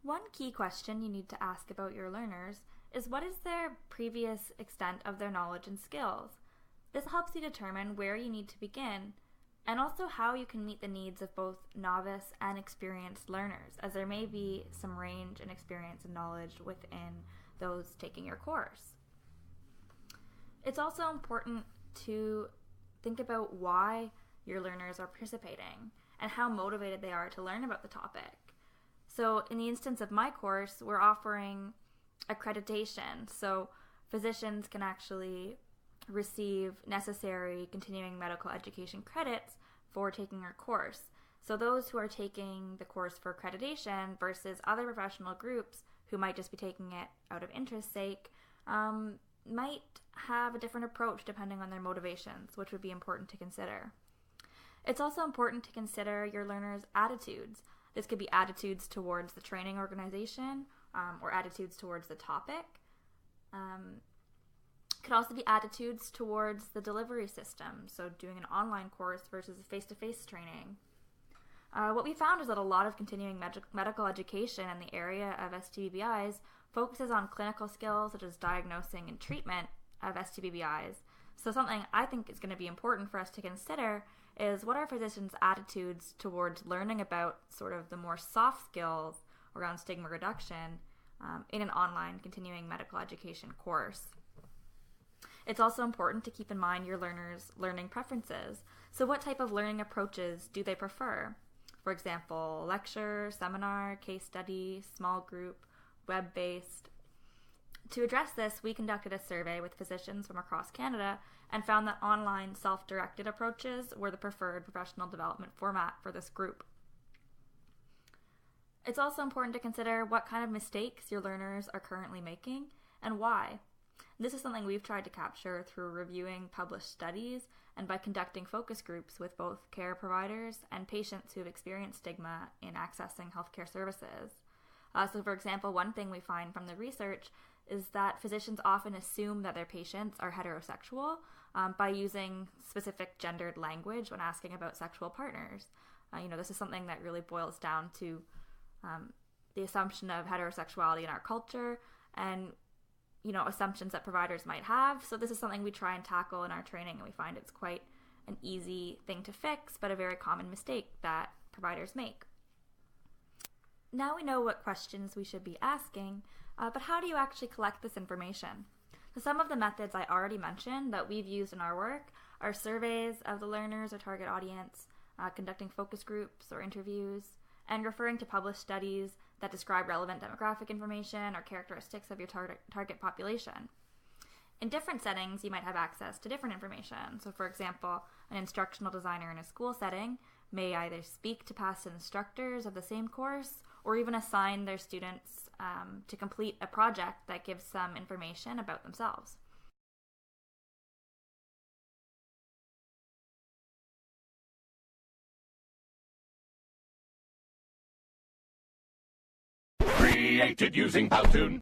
One key question you need to ask about your learners is what is their previous extent of their knowledge and skills? This helps you determine where you need to begin and also how you can meet the needs of both novice and experienced learners, as there may be some range in experience and knowledge within those taking your course. It's also important to think about why your learners are participating and how motivated they are to learn about the topic. So in the instance of my course, we're offering accreditation, so physicians can actually receive necessary continuing medical education credits for taking our course. So those who are taking the course for accreditation versus other professional groups who might just be taking it out of interest's sake might have a different approach depending on their motivations, which would be important to consider. It's also important to consider your learners' attitudes. This could be attitudes towards the training organization or attitudes towards the topic. Could also be attitudes towards the delivery system, so doing an online course versus face-to-face training. What we found is that a lot of continuing medical education in the area of STBBIs focuses on clinical skills such as diagnosing and treatment of STBBIs. So something I think is going to be important for us to consider is what are physicians' attitudes towards learning about sort of the more soft skills around stigma reduction in an online continuing medical education course. It's also important to keep in mind your learners' learning preferences. So what type of learning approaches do they prefer? For example, lecture, seminar, case study, small group, web-based. To address this, we conducted a survey with physicians from across Canada and found that online self-directed approaches were the preferred professional development format for this group. It's also important to consider what kind of mistakes your learners are currently making and why. This is something we've tried to capture through reviewing published studies and by conducting focus groups with both care providers and patients who have experienced stigma in accessing healthcare services. So for example, one thing we find from the research is that physicians often assume that their patients are heterosexual by using specific gendered language when asking about sexual partners. This is something that really boils down to the assumption of heterosexuality in our culture and assumptions that providers might have. So this is something we try and tackle in our training, and we find it's quite an easy thing to fix, but a very common mistake that providers make. Now we know what questions we should be asking, but how do you actually collect this information? So some of the methods I already mentioned that we've used in our work are surveys of the learners or target audience, conducting focus groups or interviews, and referring to published studies that describe relevant demographic information or characteristics of your target population. In different settings, you might have access to different information. So for example, an instructional designer in a school setting may either speak to past instructors of the same course or even assign their students to complete a project that gives some information about themselves. Created using Powtoon.